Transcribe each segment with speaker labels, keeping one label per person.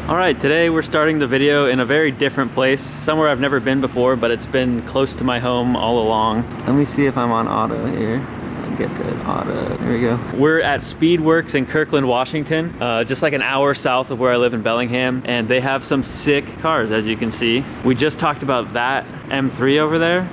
Speaker 1: All right, today we're starting the video in a very different place, somewhere I've never been before, but it's been close to my home all along. Let me see if I'm on auto here. Get to auto. There we go. We're at Speedworks in Kirkland, Washington, just like an hour south of where I live in Bellingham, and they have some sick cars, as you can see. We just talked about that M3 over there.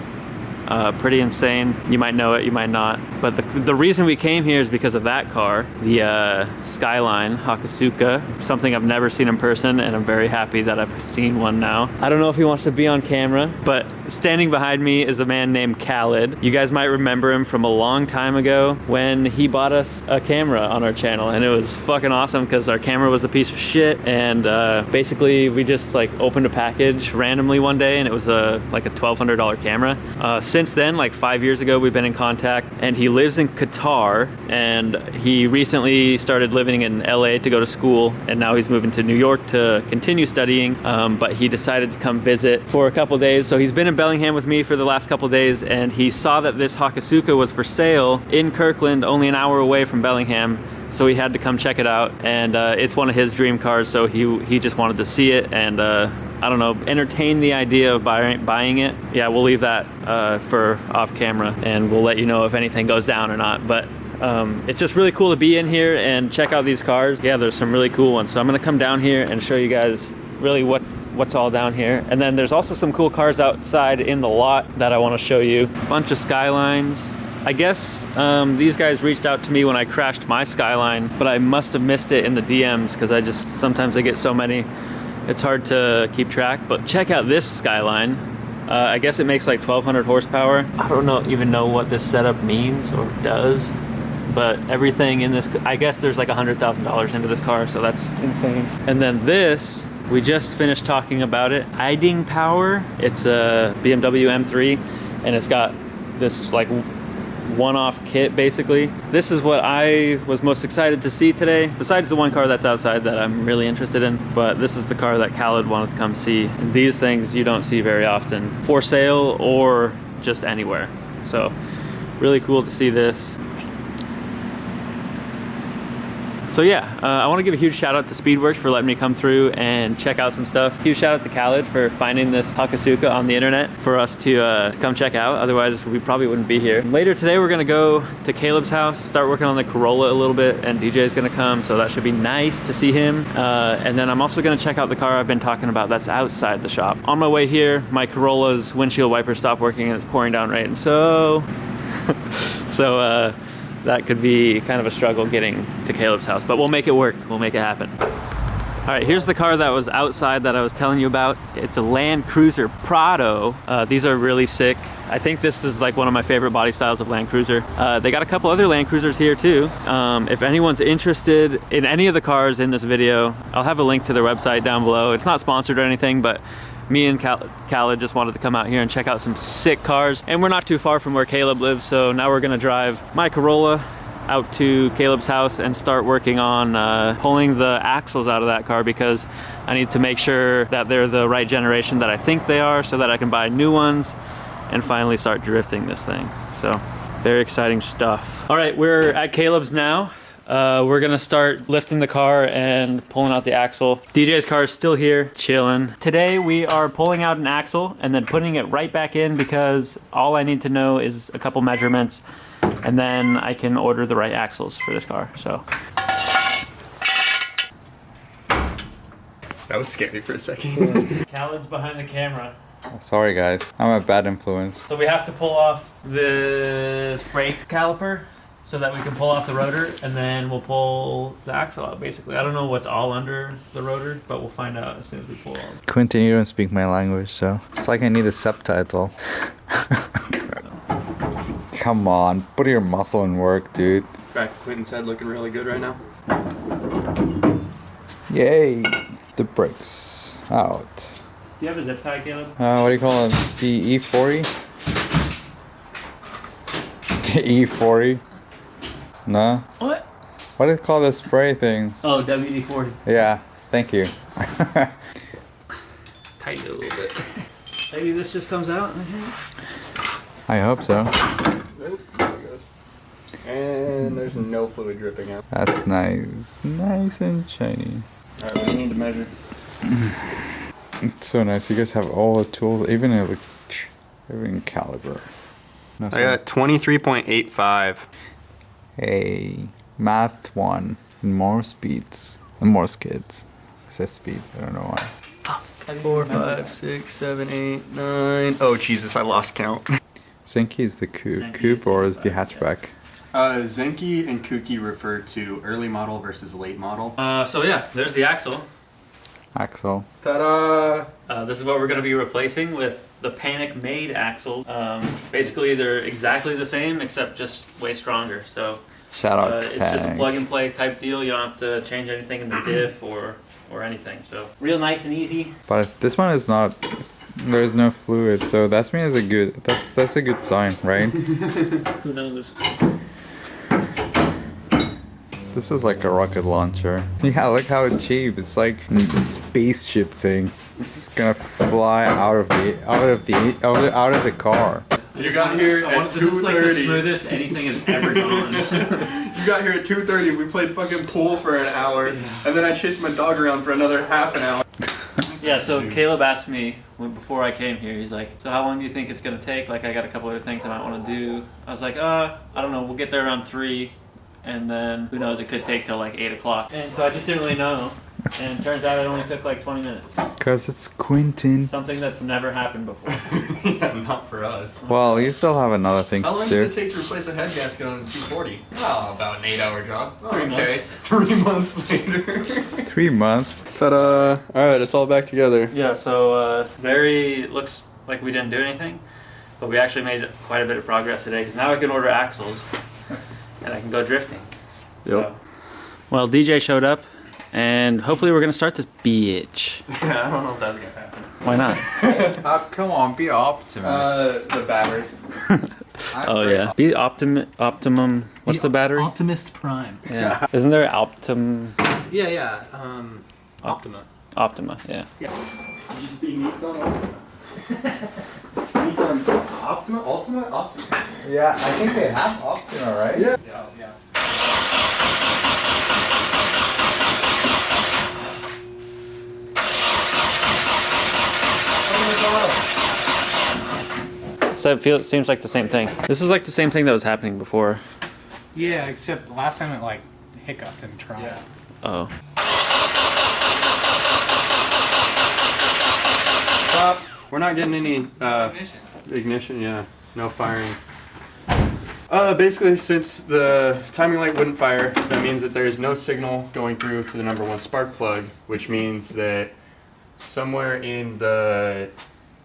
Speaker 1: Pretty insane. You might know it, you might not. But the reason we came here is because of that car, the Skyline Hakusuka, something I've never seen in person, and I'm very happy that I've seen one now. I don't know if he wants to be on camera, but standing behind me is a man named Khaled. You guys might remember him from a long time ago when he bought us a camera on our channel, and it was fucking awesome because our camera was a piece of shit, and basically we just like opened a package randomly one day, and it was like a $1,200 camera. Since then, like 5 years ago, we've been in contact, and he lives in Qatar, and he recently started living in LA to go to school, and now he's moving to New York to continue studying, but he decided to come visit for a couple days. So he's been in Bellingham with me for the last couple days, and he saw that this Hakusuka was for sale in Kirkland, only an hour away from Bellingham. So he had to come check it out, and it's one of his dream cars, so he just wanted to see it and I don't know, entertain the idea of buying it. Yeah, we'll leave that for off camera, and we'll let you know if anything goes down or not. But it's just really cool to be in here and check out these cars. Yeah, there's some really cool ones. So I'm gonna come down here and show you guys really what's all down here. And then there's also some cool cars outside in the lot that I wanna show you. Bunch of Skylines. I guess these guys reached out to me when I crashed my Skyline, but I must have missed it in the DMs because sometimes I get so many. It's hard to keep track, but check out this Skyline. I guess it makes like 1,200 horsepower. I don't even know what this setup means or does, but everything in this, I guess there's like $100,000 into this car, so that's insane. And then this, we just finished talking about it. Hiding Power. It's a BMW M3, and it's got this like one-off kit basically. This is what I was most excited to see today, besides the one car that's outside that I'm really interested in, but this is the car that Khaled wanted to come see. And these things you don't see very often for sale or just anywhere, so really cool to see this. So yeah, I want to give a huge shout out to Speedworks for letting me come through and check out some stuff. Huge shout out to Khaled for finding this Hakusuka on the internet for us to come check out. Otherwise, we probably wouldn't be here. Later today, we're gonna go to Caleb's house, start working on the Corolla a little bit, and DJ's gonna come, so that should be nice to see him. And then I'm also gonna check out the car I've been talking about that's outside the shop. On my way here, my Corolla's windshield wiper stopped working and it's pouring down rain. So, that could be kind of a struggle getting to Caleb's house, but we'll make it work. We'll make it happen. All right, here's the car that was outside that I was telling you about. It's a Land Cruiser Prado. These are really sick. I think this is like one of my favorite body styles of Land Cruiser. They got a couple other Land Cruisers here too. If anyone's interested in any of the cars in this video, I'll have a link to their website down below. It's not sponsored or anything, but me and Khaled just wanted to come out here and check out some sick cars. And we're not too far from where Caleb lives, so now we're gonna drive my Corolla out to Caleb's house and start working on pulling the axles out of that car, because I need to make sure that they're the right generation that I think they are, so that I can buy new ones and finally start drifting this thing. So very exciting stuff. All right, we're at Caleb's now. We're gonna start lifting the car and pulling out the axle. DJ's car is still here, chilling. Today we are pulling out an axle and then putting it right back in, because all I need to know is a couple measurements, and then I can order the right axles for this car, so.
Speaker 2: That was scary for a second.
Speaker 1: Khaled's behind the camera.
Speaker 3: Sorry guys, I'm a bad influence.
Speaker 1: So we have to pull off this brake caliper so that we can pull off the rotor, and then we'll pull the axle out basically. I don't know what's all under the rotor, but we'll find out as soon as we pull out.
Speaker 3: Quentin, you don't speak my language, so it's like I need a subtitle. Come on, put your muscle in work, dude.
Speaker 2: Back to Quentin's head looking really good right now.
Speaker 3: Yay! The brakes out.
Speaker 1: Do you have a zip tie, Caleb?
Speaker 3: What do you call it? The E40? The E40? No?
Speaker 1: What?
Speaker 3: What do you call the spray thing?
Speaker 1: Oh, WD-40.
Speaker 3: Yeah, thank you.
Speaker 2: Tighten it a little bit.
Speaker 1: Maybe this just comes out, I think.
Speaker 3: I hope so.
Speaker 2: Nope, there it goes. And there's no fluid dripping out.
Speaker 3: That's nice. Nice and shiny.
Speaker 1: Alright, we need to measure.
Speaker 3: It's so nice. You guys have all the tools, even caliber. No,
Speaker 2: I got 23.85.
Speaker 3: Hey, math 1 and more speeds and more skids. I said speed. I don't know why.
Speaker 2: 4, 5, 6, 7, 8, 9. Oh Jesus, I lost count.
Speaker 3: Zenki is the coupe.
Speaker 1: Zenki
Speaker 3: Coupe
Speaker 1: is
Speaker 3: or
Speaker 1: the
Speaker 3: is the
Speaker 1: hatchback.
Speaker 3: hatchback?
Speaker 2: Zenki and Kuki refer to early model versus late model.
Speaker 1: So yeah, there's the axle.
Speaker 3: Axle.
Speaker 2: Ta-da!
Speaker 1: This is what we're going to be replacing with the Panic made axles. Basically, they're exactly the same except just way stronger. So
Speaker 3: Shout out to
Speaker 1: it's just a
Speaker 3: Panic.
Speaker 1: plug and play type deal. You don't have to change anything in the diff or anything. So real nice and easy.
Speaker 3: But this one is not. There's no fluid, so that's mean a good. That's a good sign, right?
Speaker 1: Who knows?
Speaker 3: This is like a rocket launcher. Yeah, look how it's cheap. It's like a spaceship thing. It's gonna fly out of the car.
Speaker 2: You got here at
Speaker 1: This is like the
Speaker 2: 2:30.
Speaker 1: smoothest anything has ever gone.
Speaker 2: You got here at 2:30. We played fucking pool for an hour, and then I chased my dog around for another half an hour.
Speaker 1: Yeah, so Caleb asked me before I came here, he's like, so how long do you think it's going to take? Like, I got a couple other things I might want to do. I was like, I don't know, we'll get there around 3, and then who knows, it could take till like 8 o'clock. And so I just didn't really know, and it turns out it only took like 20 minutes.
Speaker 3: Cause it's Quentin.
Speaker 1: Something that's never happened before.
Speaker 2: Yeah, not for us.
Speaker 3: Well, you still have another thing
Speaker 2: How
Speaker 3: to
Speaker 2: long
Speaker 3: do.
Speaker 2: does it take to replace a head gasket on a 240? Oh, about an 8-hour job. Oh,
Speaker 1: 3 months.
Speaker 2: okay. 3 months later.
Speaker 3: 3 months.
Speaker 2: Ta-da! Alright, it's all back together.
Speaker 1: Yeah, so looks like we didn't do anything, but we actually made quite a bit of progress today, because now I can order axles, and I can go drifting.
Speaker 2: Yep.
Speaker 1: Well, DJ showed up, and hopefully we're going to start this bitch.
Speaker 2: Yeah, I don't know if that's gonna happen.
Speaker 1: Why not?
Speaker 3: Come on, be optimist.
Speaker 2: The battery.
Speaker 1: Oh yeah. Be optimum. What's the battery?
Speaker 4: Optimist Prime.
Speaker 1: Yeah. Isn't there Optima?
Speaker 4: Yeah. Optima.
Speaker 1: Optima. Yeah.
Speaker 2: Just be Nissan Altima. Nissan Optima? Optima?
Speaker 3: Yeah, I think they have Optima, right?
Speaker 2: Yeah.
Speaker 4: Yeah.
Speaker 1: So it seems like the same thing. This is like the same thing that was happening before.
Speaker 4: Yeah, except last time it like hiccuped and tried.
Speaker 2: Yeah.
Speaker 1: Oh.
Speaker 2: Stop. We're not getting any ignition, yeah. No firing. Basically, since the timing light wouldn't fire, that means that there's no signal going through to the number 1 spark plug, which means that somewhere in the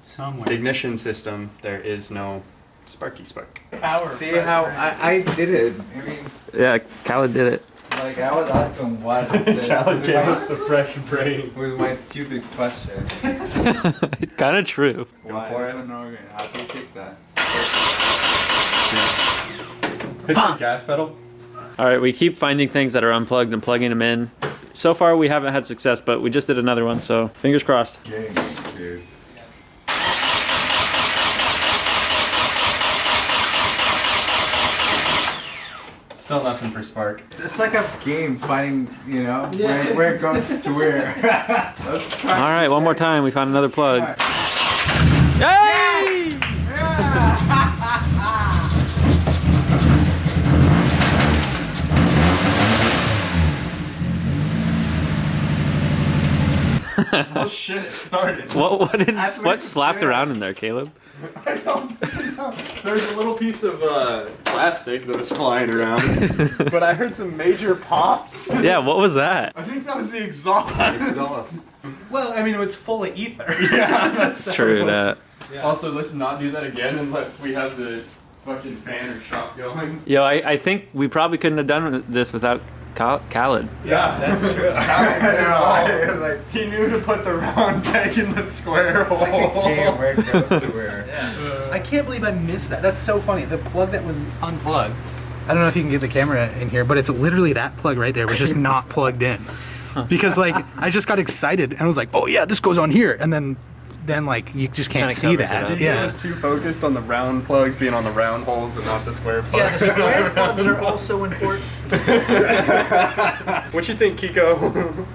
Speaker 4: Somewhere.
Speaker 2: ignition system, there is no sparky spark.
Speaker 4: Power.
Speaker 3: See how I did it. I mean,
Speaker 1: Yeah, Khaled did it.
Speaker 3: like I was asking what.
Speaker 2: the fresh brain.
Speaker 3: With my stupid question.
Speaker 1: Kind of true.
Speaker 3: Why? How do you take that?
Speaker 2: Hit the gas pedal.
Speaker 1: All right, we keep finding things that are unplugged and plugging them in. So far, we haven't had success, but we just did another one, so fingers crossed.
Speaker 3: Game, dude.
Speaker 2: Still nothing for spark.
Speaker 3: It's like a game finding, where it goes to where. Let's try.
Speaker 1: All right, one more time. We found another plug.
Speaker 3: All right.
Speaker 1: Yay!
Speaker 2: Oh shit, it started.
Speaker 1: What slapped around in there, Caleb?
Speaker 2: I don't know. There's a little piece of plastic that was flying around, but I heard some major pops.
Speaker 1: Yeah, what was that?
Speaker 2: I think that was the exhaust.
Speaker 4: Well, I mean, it was full of ether.
Speaker 2: Yeah, that's
Speaker 1: It's true that.
Speaker 2: Also, let's not do that again unless we have the fucking fan or shop going.
Speaker 1: Yo, I think we probably couldn't have done this without Khaled.
Speaker 2: Yeah, that's true.
Speaker 3: Like
Speaker 2: He knew to put the round peg in the square hole.
Speaker 3: a game where it goes to where.
Speaker 4: I can't believe I missed that. That's so funny. The plug that was unplugged. I don't know if you can get the camera in here, but it's literally that plug right there was just not plugged in. Because like I just got excited and I was like, oh yeah, this goes on here, and then like you just can't
Speaker 1: Kinda
Speaker 4: see
Speaker 1: covers it
Speaker 4: that.
Speaker 1: up.
Speaker 2: I was too focused on the round plugs being on the round holes and not the square
Speaker 4: Yeah,
Speaker 2: plugs.
Speaker 4: the square plugs are also important.
Speaker 2: What you think, Kiko?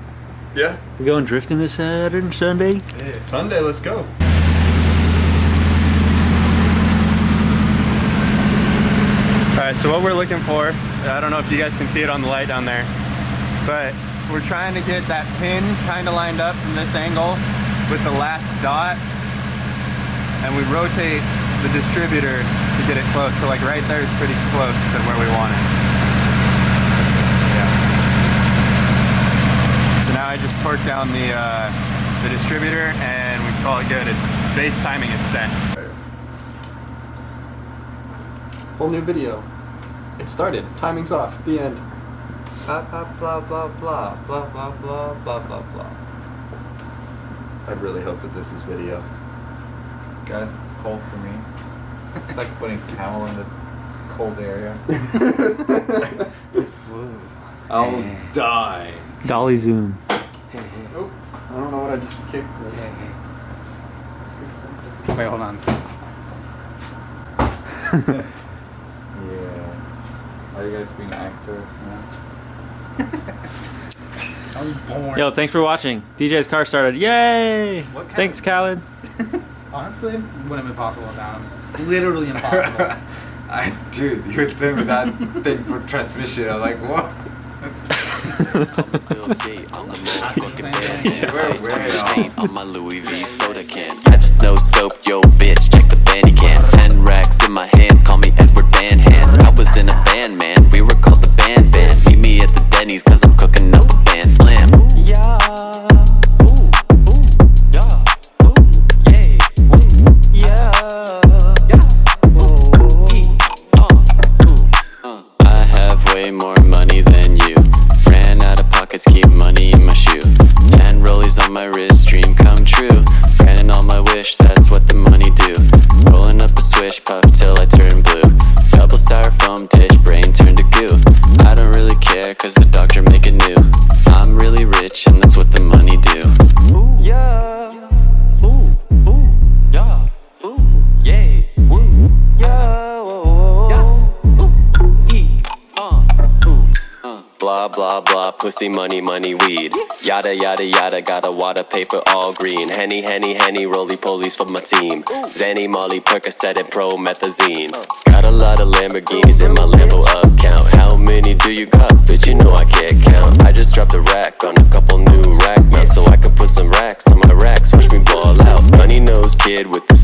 Speaker 2: Yeah.
Speaker 1: We going drifting this Saturday and Sunday?
Speaker 2: Sunday, let's go. Alright, so what we're looking for, I don't know if you guys can see it on the light down there, but we're trying to get that pin kind of lined up from this angle with the last dot, and we rotate the distributor to get it close. So like right there is pretty close to where we want it. Yeah. So now I just torque down the distributor and we call it good. Its base timing is set. Whole new video. It started. Timing's off. The end.
Speaker 3: Blah blah blah blah blah blah blah blah blah blah blah.
Speaker 2: I really hope that this is video.
Speaker 3: Guys, it's cold for me. It's like putting camel in the cold area. I'll die.
Speaker 1: Dolly zoom.
Speaker 2: Oh, I don't know what I just kicked.
Speaker 4: Wait, hold on.
Speaker 3: Yeah. Are you guys being actors now?
Speaker 4: I'm born.
Speaker 1: Yo, thanks for watching. DJ's car started. Yay!
Speaker 4: What kind
Speaker 1: Thanks, Khaled.
Speaker 4: Honestly, wouldn't have been possible without him. Literally impossible.
Speaker 3: Dude, you were doing that thing for transmission. I'm like, what? We're way off.
Speaker 5: On my Louis V soda can. I just no scope, yo bitch, check the bandy can. 10 racks in my hands, call me Edward Van Hands. I was in a band, man, we were called the Band Band. Meet me at the Denny's, cause I'm cooking up a band slam. Yeah, ooh, yeah, ooh, yeah, I have way more money than you. Ran out of pockets, keep money in my shoe. 10 rollies on my wrist, dream come true. Granting all my wish, that's what the money do. Rolling up a swish, puff till I turn blue. Double styrofoam dish, brain turned to goo. I don't really care, cause the doctor make it new. I'm really rich, and that's what the money do. Ooh, yeah. Ooh, ooh, yeah. Ooh, yay. Woo, yeah. Blah, blah, blah, pussy, money, money, weed. Yada, yada, yada, got a wad of paper all green. Henny, henny, henny, roly-polies for my team. Zanny, Molly, Percocet, and promethazine. Got a lot of Lamborghinis in my Lambo up count. How many do you got? Bitch, you know I can't count. I just dropped a rack on a couple new rack mounts, so I can put some racks on my racks. Watch me ball out. Money nose kid with the